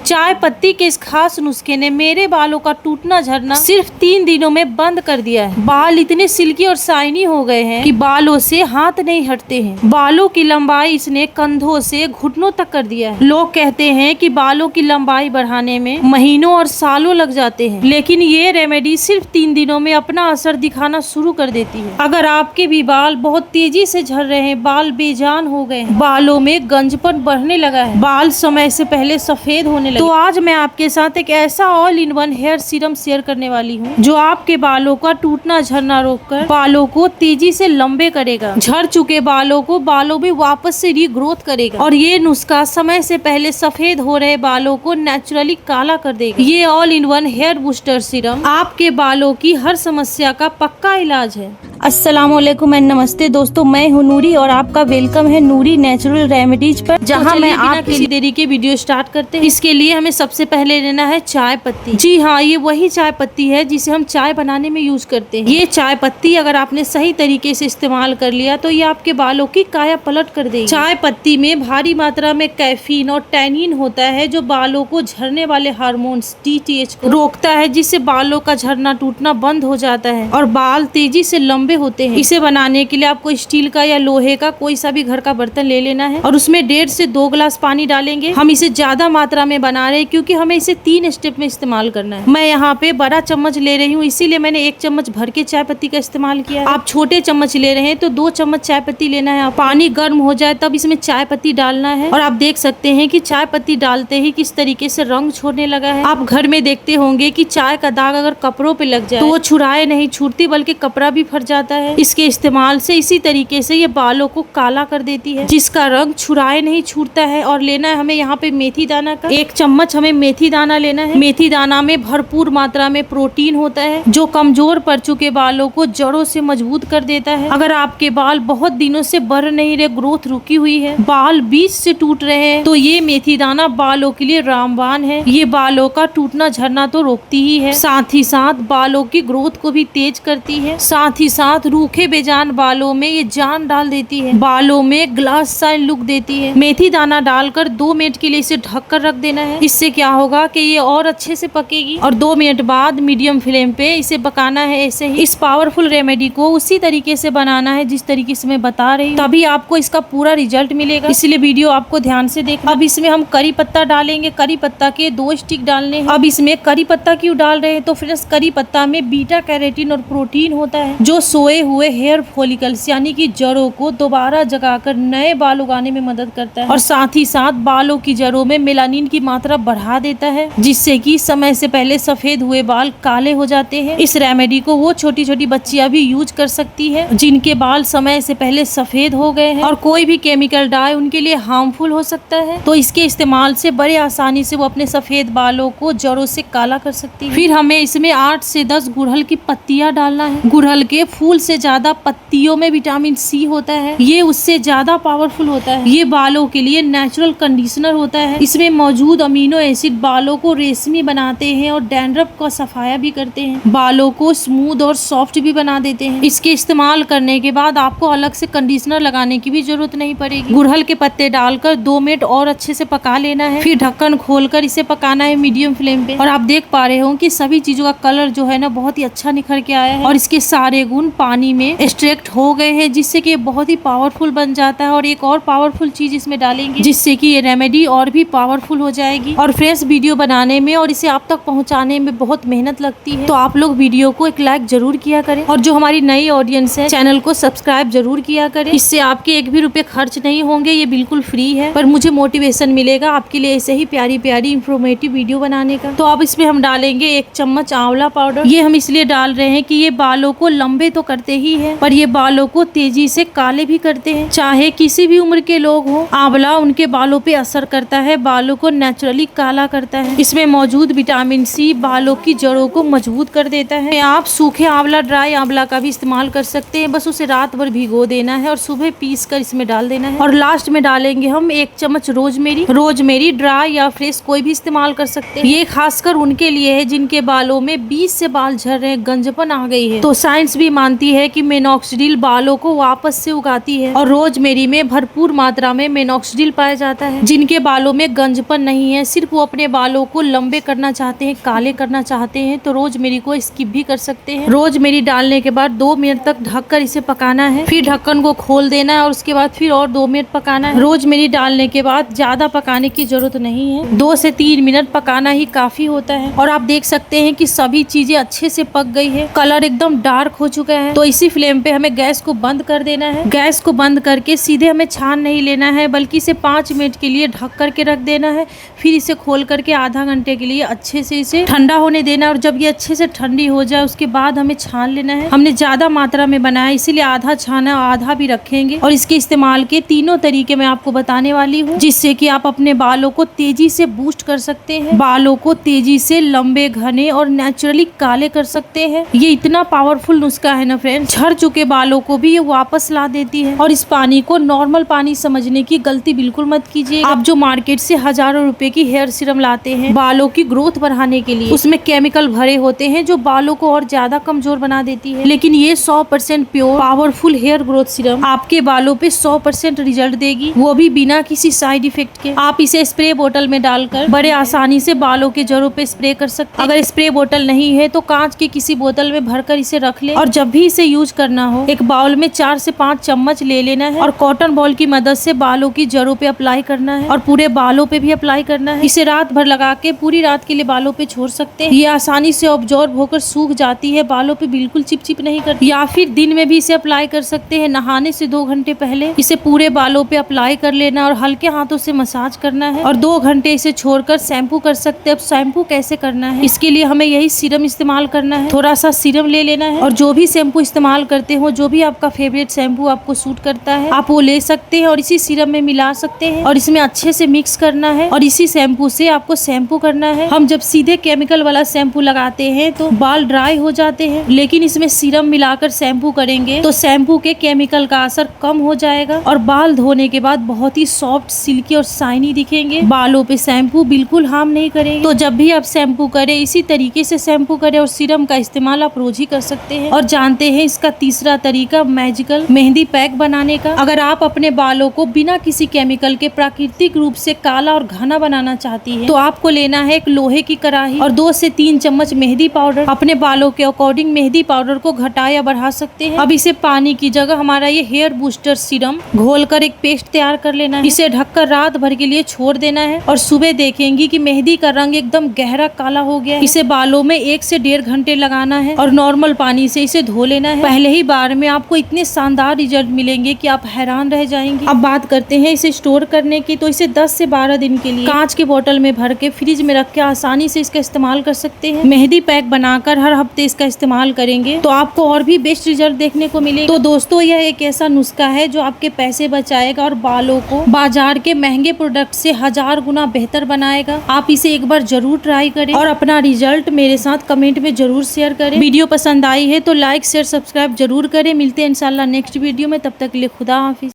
चाय पत्ती के इस खास नुस्खे ने मेरे बालों का टूटना झड़ना सिर्फ 3 दिनों में बंद कर दिया है। बाल इतने सिल्की और शाइनी हो गए हैं कि बालों से हाथ नहीं हटते हैं। बालों की लंबाई इसने कंधों से घुटनों तक कर दिया है। लोग कहते हैं कि बालों की लंबाई बढ़ाने में महीनों और सालों लग जाते हैं, लेकिन ये रेमेडी सिर्फ 3 दिनों में अपना असर दिखाना शुरू कर देती है। अगर आपके भी बाल बहुत तेजी से झड़ रहे हैं, बाल बेजान हो गए हैं, बालों में गंजपन बढ़ने लगा है, बाल समय से पहले सफेद होने लगे, तो आज मैं आपके साथ एक ऐसा all in one hair serum share करने वाली हूँ जो आपके बालों का टूटना झड़ना रोककर बालों को तेजी से लंबे करेगा, झड़ चुके बालों को बालों में वापस से रीग्रोथ करेगा और ये नुस्खा समय से पहले सफेद हो रहे बालों को नेचुरली काला कर देगा। ये all in one hair booster serum आपके बालों की हर समस्या का पक्का इलाज है। अस्सलामुअलैकुम एंड नमस्ते दोस्तों, मैं हूँ नूरी और आपका वेलकम है नूरी नेचुरल रेमेडीज पर, जहाँ मैं आप किसी देरी के वीडियो स्टार्ट करते हैं। इसके लिए हमें सबसे पहले लेना है चाय पत्ती। जी हाँ, ये वही चाय पत्ती है जिसे हम चाय बनाने में यूज करते हैं। ये चाय पत्ती अगर आपने सही तरीके से इस्तेमाल कर लिया तो ये आपके बालों की काया पलट कर देगी। चाय पत्ती में भारी मात्रा में कैफीन और टैनिन होता है जो बालों को झड़ने वाले हार्मोन्स DHT को रोकता है, जिससे बालों का झड़ना टूटना बंद हो जाता है और बाल तेजी से लंबे होते हैं। इसे बनाने के लिए आपको स्टील का या लोहे का कोई सा भी घर का बर्तन ले लेना है और उसमें 1.5 से 2 गिलास पानी डालेंगे। हम इसे ज्यादा मात्रा में बना रहे हैं क्योंकि हमें इसे 3 स्टेप में इस्तेमाल करना है। मैं यहाँ पे बड़ा चम्मच ले रही हूँ, इसीलिए मैंने 1 चम्मच भर के चाय पत्ती का इस्तेमाल किया है। आप छोटे चम्मच ले रहे हैं तो 2 चम्मच चाय पत्ती लेना है। पानी गर्म हो जाए तब इसमें चाय पत्ती डालना है और आप देख सकते हैं कि चाय पत्ती डालते ही किस तरीके से रंग छोड़ने लगा है। आप घर में देखते होंगे कि चाय का दाग अगर कपड़ों पे लग जाए तो वो छुड़ाए नहीं छूटती बल्कि कपड़ा भी फट जाता है। इसके इस्तेमाल से इसी तरीके से ये बालों को काला कर देती है, जिसका रंग छुड़ाए नहीं छूटता है। और लेना है हमें यहाँ पे मेथी दाना का 1 चम्मच हमें मेथी दाना लेना है। मेथी दाना में भरपूर मात्रा में प्रोटीन होता है जो कमजोर पड़ चुके बालों को जड़ों से मजबूत कर देता है। अगर आपके बाल बहुत दिनों से बढ़ नहीं रहे, ग्रोथ रुकी हुई है, बाल बीच से टूट रहे हैं, तो ये मेथी दाना बालों के लिए रामबाण है। ये बालों का टूटना झड़ना तो रोकती ही है, साथ ही साथ बालों की ग्रोथ को भी तेज करती है, साथ ही साथ रूखे बेजान बालों में ये जान डाल देती है, बालों में ग्लास साइन लुक देती है। मेथी दाना डालकर 2 मिनट के लिए इसे ढककर रख देना है। इससे क्या होगा कि ये और अच्छे से पकेगी और 2 मिनट बाद मीडियम फ्लेम पे इसे पकाना है। ऐसे ही इस पावरफुल रेमेडी को उसी तरीके से बनाना है जिस तरीके से मैं बता रही हूँ, तभी आपको इसका पूरा रिजल्ट मिलेगा। इसलिए वीडियो आपको ध्यान से देखना। अब इसमें हम करी पत्ता डालेंगे। करी पत्ता के 2 स्टिक डालने हैं। अब इसमें करी पत्ता क्यों डाल रहे हैं तो फ्रेंड्स, करी पत्ता में बीटा कैरोटीन और प्रोटीन होता है जो सोए हुए हेयर फॉलिकल्स यानी कि जड़ों को दोबारा जगाकर नए बाल उगाने में मदद करता है और साथ ही साथ बालों की जड़ों में मेलानिन की मात्रा बढ़ा देता है, जिससे कि समय से पहले सफेद हुए बाल काले हो जाते हैं। इस रेमेडी को वो छोटी छोटी बच्चियां भी यूज कर सकती है जिनके बाल समय से पहले सफेद हो गए हैं और कोई भी केमिकल डाई उनके लिए हार्मफुल हो सकता है, तो इसके इस्तेमाल से बड़े आसानी से वो अपने सफेद बालों को जड़ों से काला कर सकती है। फिर हमें इसमें 8 से 10 गुड़हल की पत्तियां डालना है। गुड़हल के फूल से ज्यादा पत्तियों में विटामिन C होता है, ये उससे ज्यादा पावरफुल होता है। ये बालों के लिए नेचुरल कंडीशनर होता है। इसमें मौजूद अमीनो एसिड बालों को रेशमी बनाते हैं और डैंड्रफ का सफाया भी करते हैं, बालों को स्मूथ और सॉफ्ट भी बना देते हैं। इसके इस्तेमाल करने के बाद आपको अलग से कंडीशनर लगाने की भी जरूरत नहीं पड़ेगी। गुड़हल के पत्ते डालकर 2 मिनट और अच्छे से पका लेना है। फिर ढक्कन खोलकर इसे पकाना है मीडियम फ्लेम पे। और आप देख पा रहे हो कि सभी चीजों का कलर जो है ना बहुत ही अच्छा निखर के आया है और इसके सारे गुण पानी में एक्सट्रैक्ट हो गए हैं, जिससे कि बहुत ही पावरफुल बन जाता है। और एक और पावरफुल चीज इसमें डालेंगे जिससे कि ये रेमेडी और भी पावरफुल हो जाएगी। और फ्रेश वीडियो बनाने में और इसे आप तक पहुंचाने में बहुत मेहनत लगती है, तो आप लोग वीडियो को एक लाइक जरूर किया करें और जो हमारी नई ऑडियंस है चैनल को सब्सक्राइब जरूर किया करें। इससे आपके 1 भी रुपए खर्च नहीं होंगे, ये बिल्कुल फ्री है, पर मुझे मोटिवेशन मिलेगा आपके लिए ऐसे ही प्यारी प्यारी इंफॉर्मेटिव वीडियो बनाने का। तो अब इसमें हम डालेंगे 1 चम्मच आंवला पाउडर। ये हम इसलिए डाल रहे हैं कि ये बालों को लंबे तो करते ही है पर ये बालों को तेजी से काले भी करते हैं। चाहे किसी भी उम्र के लोग हो, आंवला उनके बालों पे असर करता है, बालों को नेचुरली काला करता है। इसमें मौजूद विटामिन C बालों की जड़ों को मजबूत कर देता है। आप सूखे आंवला, ड्राई आंवला का भी इस्तेमाल कर सकते हैं, बस उसे रात भर भिगो देना है और सुबह पीस कर इसमें डाल देना है। और लास्ट में डालेंगे हम 1 चम्मच रोजमेरी। रोजमेरी ड्राई या फ्रेश कोई भी इस्तेमाल कर सकते हैं। ये खासकर उनके लिए है जिनके बालों में बीच से बाल झड़ रहे हैं, गंजपन आ गई है। तो साइंस भी मानती है कि मिनोक्सिडिल बालों को वापस से उगाती है और रोजमेरी में भरपूर मात्रा में मिनोक्सिडिल पाया जाता है। जिनके बालों में गंजपन नहीं है हैं, सिर्फ वो अपने बालों को लंबे करना चाहते हैं, काले करना चाहते हैं, तो रोजमेरी को स्किप भी कर सकते हैं। रोजमेरी डालने के बाद 2 मिनट तक ढककर इसे पकाना है, फिर ढक्कन को खोल देना है और उसके बाद फिर और 2 मिनट पकाना है। रोजमेरी डालने के बाद ज्यादा पकाने की जरूरत नहीं है, 2 से 3 मिनट पकाना ही काफी होता है। और आप देख सकते हैं कि सभी चीजें अच्छे से पक गई है, कलर एकदम डार्क हो चुका है। तो इसी फ्लेम पे हमें गैस को बंद कर देना है। गैस को बंद करके सीधे हमें छान नहीं लेना है, बल्कि इसे 5 मिनट के लिए ढक करके रख देना है। फिर इसे खोल करके आधा घंटे के लिए अच्छे से इसे ठंडा होने देना है। और जब ये अच्छे से ठंडी हो जाए उसके बाद हमें छान लेना है। हमने ज्यादा मात्रा में बनाया इसीलिए आधा छाना आधा भी रखेंगे। और इसके इस्तेमाल के तीनों तरीके मैं आपको बताने वाली हूँ, जिससे कि आप अपने बालों को तेजी से बूस्ट कर सकते हैं, बालों को तेजी से लंबे, घने और नेचुरली काले कर सकते हैं। ये इतना पावरफुल नुस्खा है ना फ्रेंड्स, झड़ चुके बालों को भी ये वापस ला देती है। और इस पानी को नॉर्मल पानी समझने की गलती बिल्कुल मत कीजिए। आप जो मार्केट से हजारों रुपए की हेयर सीरम लाते हैं बालों की ग्रोथ बढ़ाने के लिए, उसमें केमिकल भरे होते हैं जो बालों को और ज्यादा कमजोर बना देती है। लेकिन ये 100% pure powerful hair growth serum आपके बालों पे 100% रिजल्ट देगी, वो भी बिना किसी साइड इफेक्ट के। आप इसे स्प्रे बोतल में डालकर बड़े आसानी से बालों के जड़ों पे स्प्रे कर सकते हैं। अगर स्प्रे बोतल नहीं है तो कांच के किसी बोतल में भरकर इसे रख ले, और जब भी इसे यूज करना हो एक बाउल में 4 से 5 चम्मच ले लेना है और कॉटन बॉल की मदद से बालों की जड़ों पे अप्लाई करना है और पूरे बालों पे भी अप्लाई करना है। इसे रात भर लगा के पूरी रात के लिए बालों पे छोड़ सकते हैं। ये आसानी से ऑब्जॉर्ब होकर सूख जाती है, बालों पे बिल्कुल चिपचिप नहीं करती। या फिर दिन में भी इसे अप्लाई कर सकते हैं, नहाने से 2 घंटे पहले इसे पूरे बालों पे अप्लाई कर लेना और हल्के हाथों से मसाज करना है और 2 घंटे इसे छोड़कर शैम्पू कर सकते हैं। अब शैम्पू कैसे करना है, इसके लिए हमें यही सीरम इस्तेमाल करना है। थोड़ा सा सीरम ले लेना है और जो भी शैम्पू इस्तेमाल करते हो, जो भी आपका फेवरेट शैम्पू आपको सूट करता है, आप वो ले सकते हैं और इसी सीरम में मिला सकते हैं और इसमें अच्छे से मिक्स करना है। और इसी शैम्पू से आपको शैम्पू करना है। हम जब सीधे केमिकल वाला शैम्पू लगाते हैं तो बाल ड्राई हो जाते हैं, लेकिन इसमें सीरम मिलाकर शैम्पू करेंगे तो शैम्पू के केमिकल का असर कम हो जाएगा और बाल धोने के बाद बहुत ही सॉफ्ट, सिल्की और शाइनी दिखेंगे। बालों पे शैम्पू बिल्कुल हार्म नहीं करेंगे। तो जब भी आप शैम्पू करें इसी तरीके से शैम्पू करें और सीरम का इस्तेमाल आप रोज ही कर सकते हैं। और जानते हैं इसका तीसरा तरीका मैजिकल मेहंदी पैक बनाने का। अगर आप अपने बालों को बिना किसी केमिकल के प्राकृतिक रूप से काला और घना बनाना चाहती है तो आपको लेना है एक लोहे की कढ़ाई और 2 से 3 चम्मच मेहंदी पाउडर। अपने बालों के अकॉर्डिंग मेहंदी पाउडर को घटा या बढ़ा सकते हैं। अब इसे पानी की जगह हमारा ये हेयर बूस्टर सीरम घोलकर एक पेस्ट तैयार कर लेना है। इसे ढककर रात भर के लिए छोड़ देना है और सुबह देखेंगी कि मेहंदी का रंग एकदम गहरा काला हो गया। इसे बालों में 1 से 1.5 घंटे लगाना है और नॉर्मल पानी से इसे धो लेना है। पहले ही बार में आपको इतने शानदार रिजल्ट मिलेंगे कि आप हैरान रह जाएंगे। अब बात करते हैं इसे स्टोर करने की, तो इसे 10 से 12 दिन के लिए कांच के बोतल में भर के फ्रिज में रख के आसानी से इसका इस्तेमाल कर सकते हैं। मेहंदी पैक बनाकर हर हफ्ते इसका इस्तेमाल करेंगे तो आपको और भी बेस्ट रिजल्ट देखने को मिलेगा। तो दोस्तों यह एक ऐसा नुस्खा है जो आपके पैसे बचाएगा और बालों को बाजार के महंगे प्रोडक्ट से 1000 गुना बेहतर बनाएगा। आप इसे एक बार जरूर ट्राई करें और अपना रिजल्ट मेरे साथ कमेंट में जरूर शेयर करें। वीडियो पसंद आई है तो लाइक शेयर सब्सक्राइब जरूर करें। मिलते हैं इंशाल्लाह नेक्स्ट वीडियो में, तब तक के लिए खुदा हाफिज।